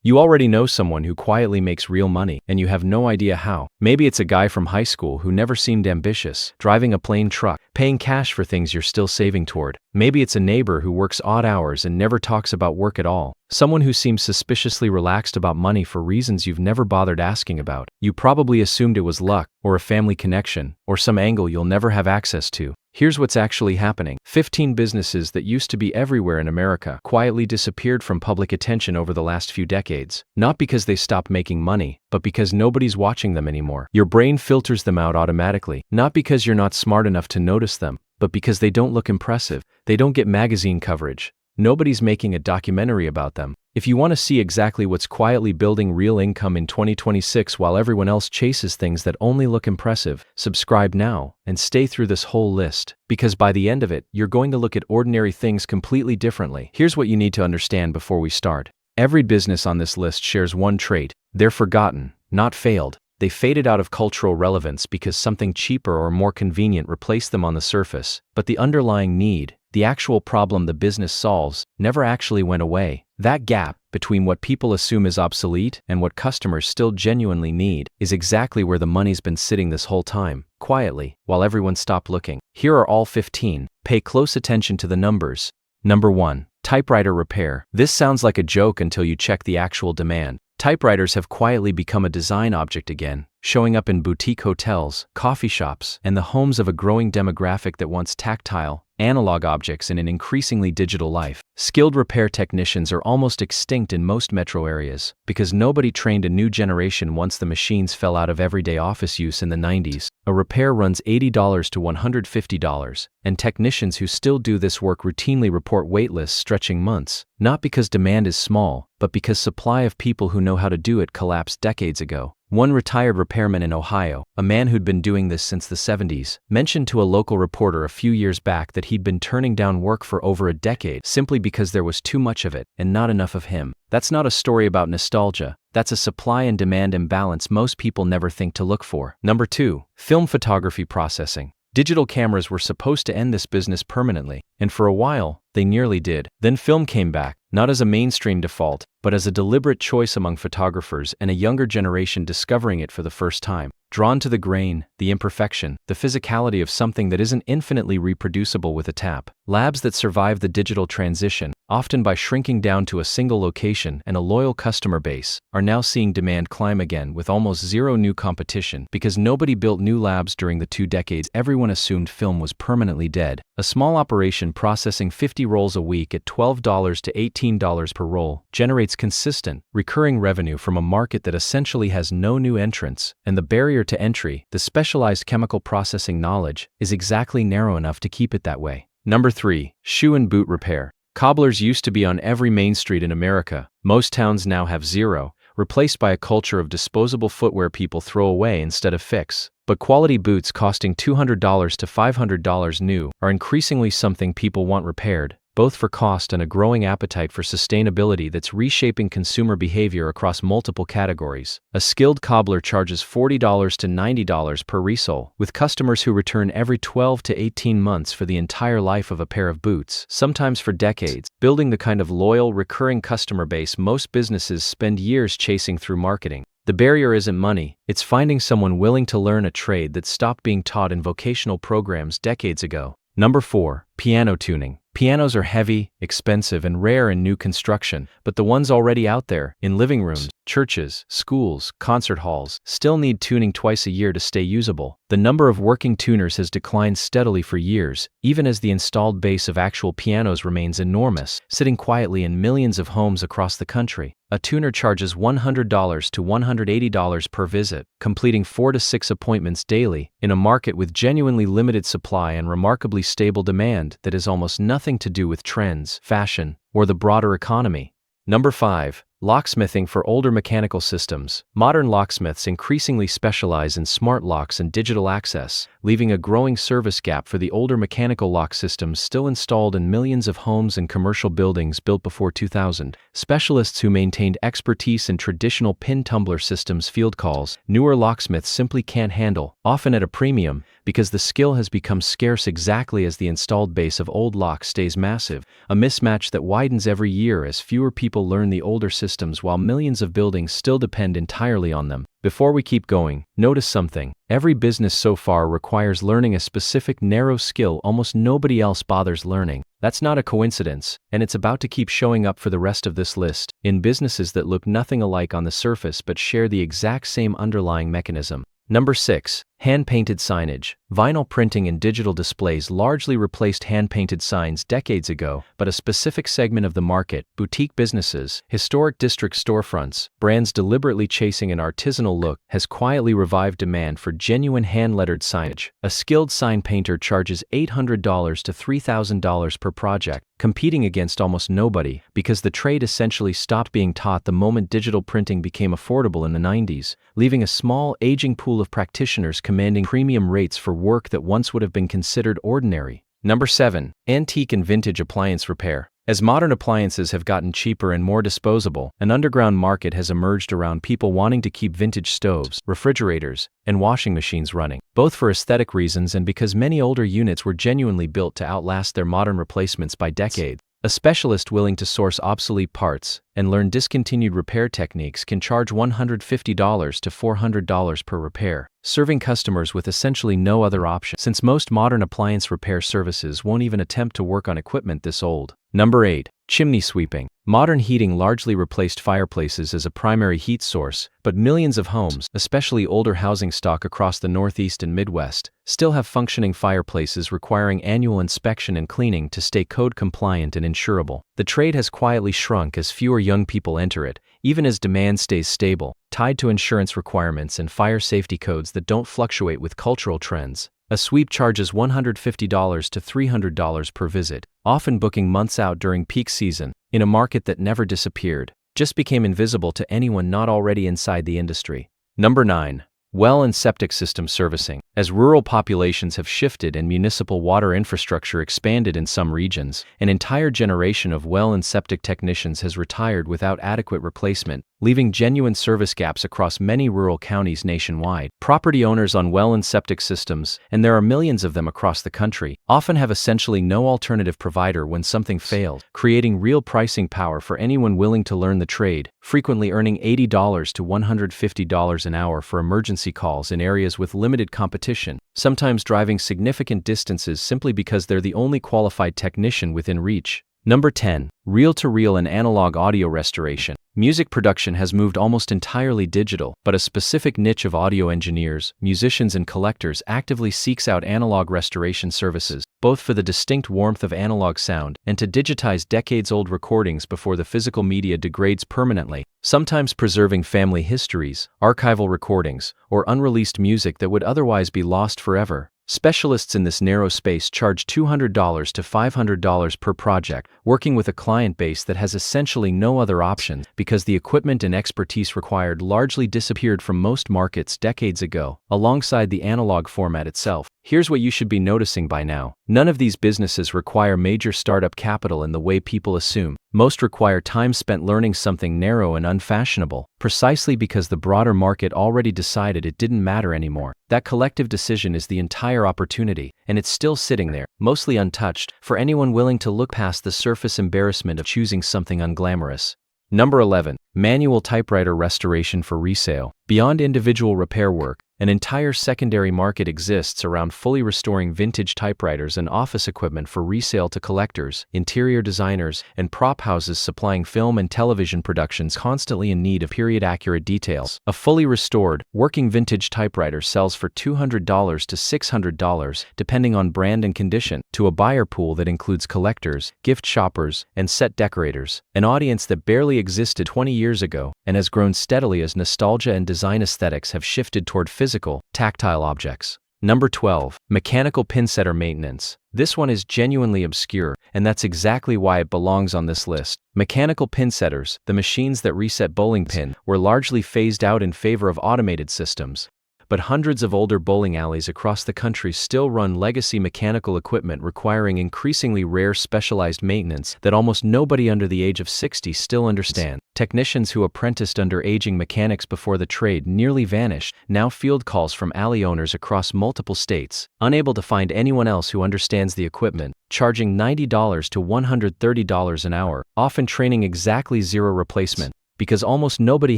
You already know someone who quietly makes real money, and you have no idea how. Maybe it's a guy from high school who never seemed ambitious, driving a plain truck, paying cash for things you're still saving toward. Maybe it's a neighbor who works odd hours and never talks about work at all. Someone who seems suspiciously relaxed about money for reasons you've never bothered asking about. You probably assumed it was luck, or a family connection, or some angle you'll never have access to. Here's what's actually happening. 15 businesses that used to be everywhere in America quietly disappeared from public attention over the last few decades. Not because they stopped making money, but because nobody's watching them anymore. Your brain filters them out automatically. Not because you're not smart enough to notice them, but because they don't look impressive. They don't get magazine coverage. Nobody's making a documentary about them. If you want to see exactly what's quietly building real income in 2026 while everyone else chases things that only look impressive, subscribe now and stay through this whole list. Because by the end of it, you're going to look at ordinary things completely differently. Here's what you need to understand before we start. Every business on this list shares one trait. They're forgotten, not failed. They faded out of cultural relevance because something cheaper or more convenient replaced them on the surface. But the underlying need, the actual problem the business solves, never actually went away. That gap between what people assume is obsolete and what customers still genuinely need is exactly where the money's been sitting this whole time, quietly, while everyone stopped looking. Here are all 15. Pay close attention to the numbers. Number 1. Typewriter repair. This sounds like a joke until you check the actual demand. Typewriters have quietly become a design object again, showing up in boutique hotels, coffee shops, and the homes of a growing demographic that wants tactile, analog objects in an increasingly digital life. Skilled repair technicians are almost extinct in most metro areas because nobody trained a new generation once the machines fell out of everyday office use in the 90s. A repair runs $80 to $150, and technicians who still do this work routinely report wait lists stretching months, not because demand is small, but because supply of people who know how to do it collapsed decades ago. One retired repairman in Ohio, a man who'd been doing this since the 70s, mentioned to a local reporter a few years back that he'd been turning down work for over a decade simply because there was too much of it and not enough of him. That's not a story about nostalgia. That's a supply and demand imbalance most people never think to look for. Number 2. Film photography processing. Digital cameras were supposed to end this business permanently, and for a while, they nearly did. Then film came back, not as a mainstream default, but as a deliberate choice among photographers and a younger generation discovering it for the first time. Drawn to the grain, the imperfection, the physicality of something that isn't infinitely reproducible with a tap. Labs that survive the digital transition, often by shrinking down to a single location and a loyal customer base, are now seeing demand climb again with almost zero new competition because nobody built new labs during the 2 decades everyone assumed film was permanently dead. A small operation processing 50 rolls a week at $12 to $18 per roll generates consistent, recurring revenue from a market that essentially has no new entrants, and the barrier to entry, the specialized chemical processing knowledge, is exactly narrow enough to keep it that way. Number 3. Shoe and boot repair. Cobblers used to be on every main street in America. Most towns now have zero, replaced by a culture of disposable footwear people throw away instead of fix. But quality boots costing $200 to $500 new are increasingly something people want repaired, both for cost and a growing appetite for sustainability that's reshaping consumer behavior across multiple categories. A skilled cobbler charges $40 to $90 per resole, with customers who return every 12 to 18 months for the entire life of a pair of boots, sometimes for decades, building the kind of loyal, recurring customer base most businesses spend years chasing through marketing. The barrier isn't money, it's finding someone willing to learn a trade that stopped being taught in vocational programs decades ago. Number 4. Piano tuning. Pianos are heavy, expensive, and rare in new construction, but the ones already out there, in living rooms, churches, schools, concert halls, still need tuning twice a year to stay usable. The number of working tuners has declined steadily for years, even as the installed base of actual pianos remains enormous, sitting quietly in millions of homes across the country. A tuner charges $100 to $180 per visit, completing 4 to 6 appointments daily, in a market with genuinely limited supply and remarkably stable demand that has almost nothing to do with trends, fashion, or the broader economy. Number 5. Locksmithing for older mechanical systems. Modern locksmiths increasingly specialize in smart locks and digital access, leaving a growing service gap for the older mechanical lock systems still installed in millions of homes and commercial buildings built before 2000. Specialists who maintained expertise in traditional pin tumbler systems field calls, newer locksmiths simply can't handle, often at a premium, because the skill has become scarce exactly as the installed base of old locks stays massive, a mismatch that widens every year as fewer people learn the older systems while millions of buildings still depend entirely on them. Before we keep going, notice something. Every business so far requires learning a specific narrow skill almost nobody else bothers learning. That's not a coincidence, and it's about to keep showing up for the rest of this list, in businesses that look nothing alike on the surface but share the exact same underlying mechanism. Number 6. Hand-painted signage. Vinyl printing and digital displays largely replaced hand-painted signs decades ago, but a specific segment of the market, boutique businesses, historic district storefronts, brands deliberately chasing an artisanal look, has quietly revived demand for genuine hand-lettered signage. A skilled sign painter charges $800 to $3,000 per project, competing against almost nobody, because the trade essentially stopped being taught the moment digital printing became affordable in the 90s, leaving a small, aging pool of practitioners commanding premium rates for work that once would have been considered ordinary. Number 7. Antique and vintage appliance repair. As modern appliances have gotten cheaper and more disposable, an underground market has emerged around people wanting to keep vintage stoves, refrigerators, and washing machines running, both for aesthetic reasons and because many older units were genuinely built to outlast their modern replacements by decades. A specialist willing to source obsolete parts and learn discontinued repair techniques can charge $150 to $400 per repair, serving customers with essentially no other option, since most modern appliance repair services won't even attempt to work on equipment this old. Number 8. Chimney sweeping. Modern heating largely replaced fireplaces as a primary heat source, but millions of homes, especially older housing stock across the Northeast and Midwest, still have functioning fireplaces requiring annual inspection and cleaning to stay code compliant and insurable. The trade has quietly shrunk as fewer young people enter it, even as demand stays stable, tied to insurance requirements and fire safety codes that don't fluctuate with cultural trends. A sweep charges $150 to $300 per visit, often booking months out during peak season, in a market that never disappeared, just became invisible to anyone not already inside the industry. Number 9. Well and septic system servicing. As rural populations have shifted and municipal water infrastructure expanded in some regions, an entire generation of well and septic technicians has retired without adequate replacement, leaving genuine service gaps across many rural counties nationwide. Property owners on well and septic systems, and there are millions of them across the country, often have essentially no alternative provider when something failed, creating real pricing power for anyone willing to learn the trade, frequently earning $80 to $150 an hour for emergency calls in areas with limited competition, sometimes driving significant distances simply because they're the only qualified technician within reach. Number 10. Reel-to-reel and analog audio restoration. Music production has moved almost entirely digital, but a specific niche of audio engineers, musicians, and collectors actively seeks out analog restoration services, both for the distinct warmth of analog sound and to digitize decades-old recordings before the physical media degrades permanently, sometimes preserving family histories, archival recordings, or unreleased music that would otherwise be lost forever. Specialists in this narrow space charge $200 to $500 per project, working with a client base that has essentially no other options because the equipment and expertise required largely disappeared from most markets decades ago, alongside the analog format itself. Here's what you should be noticing by now. None of these businesses require major startup capital in the way people assume. Most require time spent learning something narrow and unfashionable, precisely because the broader market already decided it didn't matter anymore. That collective decision is the entire opportunity, and it's still sitting there, mostly untouched, for anyone willing to look past the surface embarrassment of choosing something unglamorous. Number 11. Manual typewriter restoration for resale. Beyond individual repair work, an entire secondary market exists around fully restoring vintage typewriters and office equipment for resale to collectors, interior designers, and prop houses supplying film and television productions constantly in need of period-accurate details. A fully restored, working vintage typewriter sells for $200 to $600, depending on brand and condition, to a buyer pool that includes collectors, gift shoppers, and set decorators, an audience that barely existed 20 years ago and has grown steadily as nostalgia and design aesthetics have shifted toward physical, tactile objects. Number 12. Mechanical pinsetter maintenance. This one is genuinely obscure, and that's exactly why it belongs on this list. Mechanical pinsetters, the machines that reset bowling pin, were largely phased out in favor of automated systems. but hundreds of older bowling alleys across the country still run legacy mechanical equipment requiring increasingly rare specialized maintenance that almost nobody under the age of 60 still understands. Technicians who apprenticed under aging mechanics before the trade nearly vanished, now field calls from alley owners across multiple states, unable to find anyone else who understands the equipment, charging $90 to $130 an hour, often training exactly zero replacement. Because almost nobody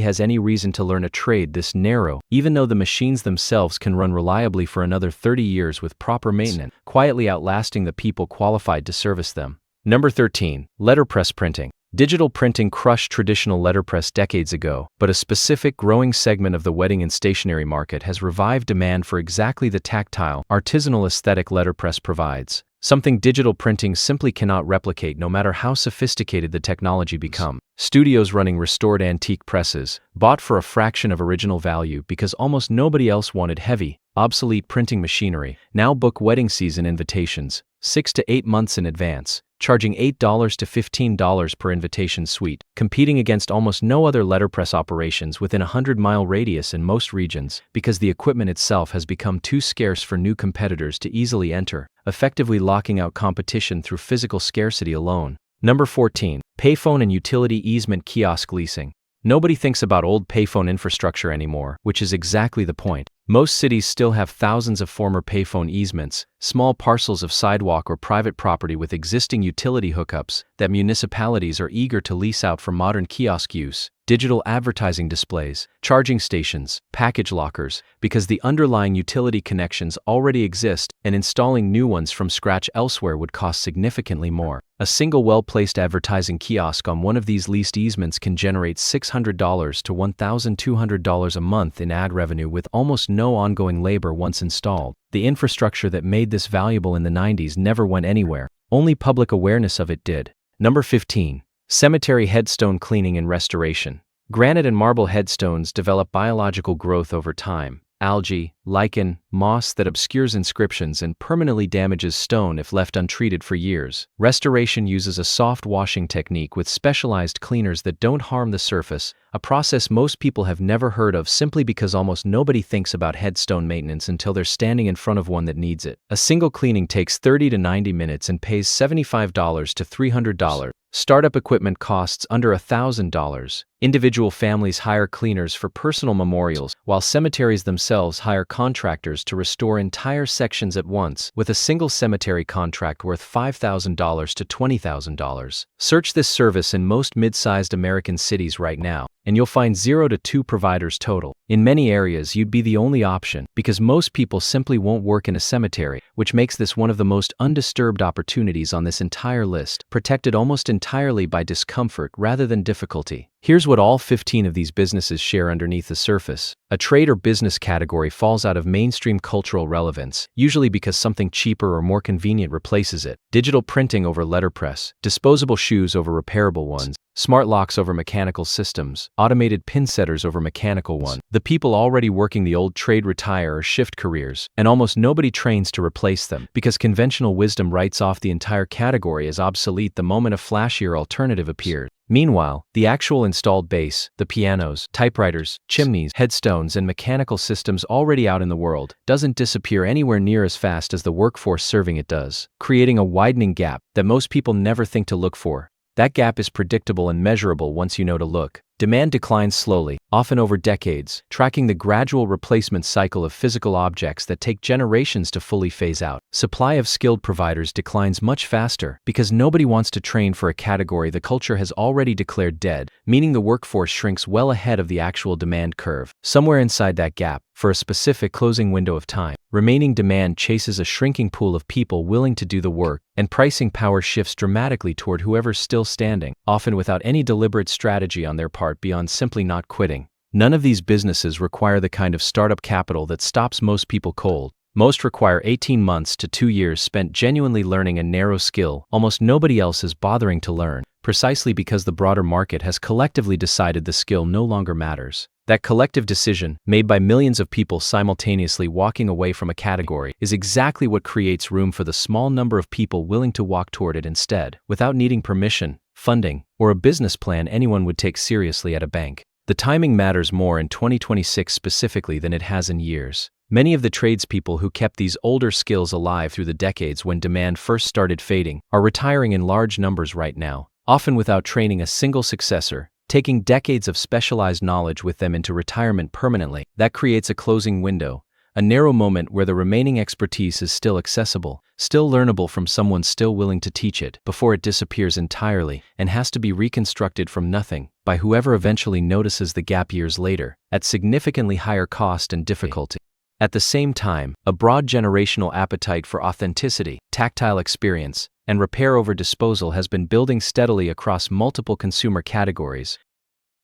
has any reason to learn a trade this narrow, even though the machines themselves can run reliably for another 30 years with proper maintenance, quietly outlasting the people qualified to service them. Number 13. Letterpress printing. Digital printing crushed traditional letterpress decades ago, but a specific growing segment of the wedding and stationery market has revived demand for exactly the tactile, artisanal aesthetic letterpress provides. Something digital printing simply cannot replicate no matter how sophisticated the technology becomes. Studios running restored antique presses, bought for a fraction of original value because almost nobody else wanted heavy, obsolete printing machinery, now book wedding season invitations 6 to 8 months in advance, charging $8 to $15 per invitation suite, competing against almost no other letterpress operations within a 100-mile radius in most regions because the equipment itself has become too scarce for new competitors to easily enter, effectively locking out competition through physical scarcity alone. Number 14. Payphone and utility easement kiosk leasing. Nobody thinks about old payphone infrastructure anymore, which is exactly the point. Most cities still have thousands of former payphone easements, small parcels of sidewalk or private property with existing utility hookups that municipalities are eager to lease out for modern kiosk use, digital advertising displays, charging stations, package lockers, because the underlying utility connections already exist and installing new ones from scratch elsewhere would cost significantly more. A single well-placed advertising kiosk on one of these leased easements can generate $600 to $1,200 a month in ad revenue with almost no ongoing labor once installed. The infrastructure that made this valuable in the 90s never went anywhere. Only public awareness of it did. Number 15. Cemetery headstone cleaning and restoration. Granite and marble headstones develop biological growth over time. Algae, lichen, moss that obscures inscriptions and permanently damages stone if left untreated for years. Restoration uses a soft washing technique with specialized cleaners that don't harm the surface, a process most people have never heard of simply because almost nobody thinks about headstone maintenance until they're standing in front of one that needs it. A single cleaning takes 30 to 90 minutes and pays $75 to $300. Startup equipment costs under $1,000. Individual families hire cleaners for personal memorials, while cemeteries themselves hire contractors to restore entire sections at once, with a single cemetery contract worth $5,000 to $20,000. Search this service in most mid-sized American cities right now, and you'll find 0 to 2 providers total. In many areas, you'd be the only option, because most people simply won't work in a cemetery, which makes this one of the most undisturbed opportunities on this entire list, protected almost entirely by discomfort rather than difficulty. Here's what all 15 of these businesses share underneath the surface. A trade or business category falls out of mainstream cultural relevance, usually because something cheaper or more convenient replaces it. Digital printing over letterpress, disposable shoes over repairable ones, smart locks over mechanical systems, automated pin setters over mechanical ones. The people already working the old trade retire or shift careers, and almost nobody trains to replace them, because conventional wisdom writes off the entire category as obsolete the moment a flashier alternative appears. Meanwhile, the actual installed base, the pianos, typewriters, chimneys, headstones, and mechanical systems already out in the world, doesn't disappear anywhere near as fast as the workforce serving it does, creating a widening gap that most people never think to look for. That gap is predictable and measurable once you know to look. Demand declines slowly, often over decades, tracking the gradual replacement cycle of physical objects that take generations to fully phase out. Supply of skilled providers declines much faster because nobody wants to train for a category the culture has already declared dead, meaning the workforce shrinks well ahead of the actual demand curve. Somewhere inside that gap, for a specific closing window of time, remaining demand chases a shrinking pool of people willing to do the work, and pricing power shifts dramatically toward whoever's still standing, often without any deliberate strategy on their part beyond simply not quitting. None of these businesses require the kind of startup capital that stops most people cold. Most require 18 months to 2 years spent genuinely learning a narrow skill almost nobody else is bothering to learn, precisely because the broader market has collectively decided the skill no longer matters. That collective decision, made by millions of people simultaneously walking away from a category, is exactly what creates room for the small number of people willing to walk toward it instead, without needing permission, funding, or a business plan anyone would take seriously at a bank. The timing matters more in 2026 specifically than it has in years. Many of the tradespeople who kept these older skills alive through the decades when demand first started fading are retiring in large numbers right now, often without training a single successor, taking decades of specialized knowledge with them into retirement permanently. That creates a closing window, a narrow moment where the remaining expertise is still accessible, still learnable from someone still willing to teach it, before it disappears entirely and has to be reconstructed from nothing by whoever eventually notices the gap years later, at significantly higher cost and difficulty. At the same time, a broad generational appetite for authenticity, tactile experience, and repair over disposal has been building steadily across multiple consumer categories,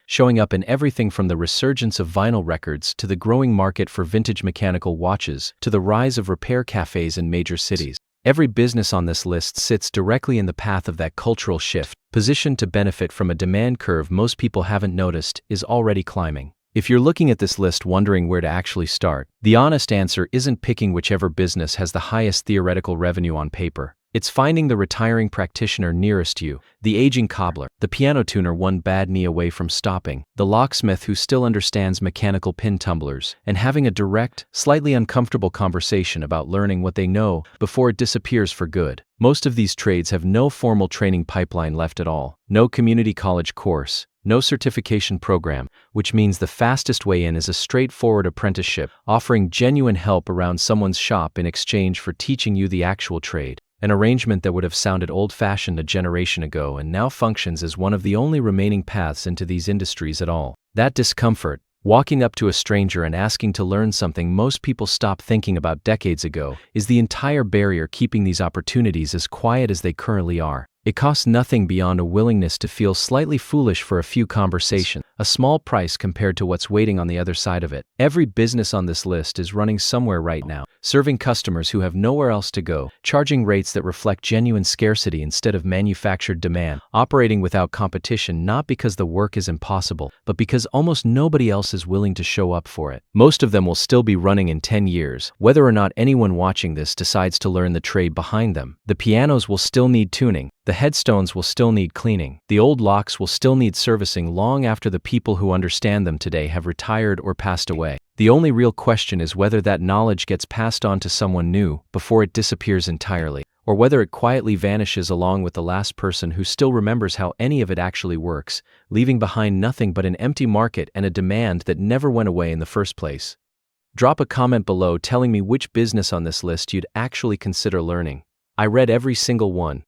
showing up in everything from the resurgence of vinyl records to the growing market for vintage mechanical watches to the rise of repair cafes in major cities. Every business on this list sits directly in the path of that cultural shift, positioned to benefit from a demand curve most people haven't noticed is already climbing. If you're looking at this list wondering where to actually start, the honest answer isn't picking whichever business has the highest theoretical revenue on paper. It's finding the retiring practitioner nearest you, the aging cobbler, the piano tuner one bad knee away from stopping, the locksmith who still understands mechanical pin tumblers, and having a direct, slightly uncomfortable conversation about learning what they know before it disappears for good. Most of these trades have no formal training pipeline left at all, no community college course, no certification program, which means the fastest way in is a straightforward apprenticeship, offering genuine help around someone's shop in exchange for teaching you the actual trade. An arrangement that would have sounded old-fashioned a generation ago and now functions as one of the only remaining paths into these industries at all. That discomfort, walking up to a stranger and asking to learn something most people stopped thinking about decades ago, is the entire barrier keeping these opportunities as quiet as they currently are. It costs nothing beyond a willingness to feel slightly foolish for a few conversations, a small price compared to what's waiting on the other side of it. Every business on this list is running somewhere right now, serving customers who have nowhere else to go, charging rates that reflect genuine scarcity instead of manufactured demand, operating without competition not because the work is impossible, but because almost nobody else is willing to show up for it. Most of them will still be running in 10 years, whether or not anyone watching this decides to learn the trade behind them. The pianos will still need tuning. The headstones will still need cleaning. The old locks will still need servicing long after the people who understand them today have retired or passed away. The only real question is whether that knowledge gets passed on to someone new before it disappears entirely, or whether it quietly vanishes along with the last person who still remembers how any of it actually works, leaving behind nothing but an empty market and a demand that never went away in the first place. Drop a comment below telling me which business on this list you'd actually consider learning. I read every single one,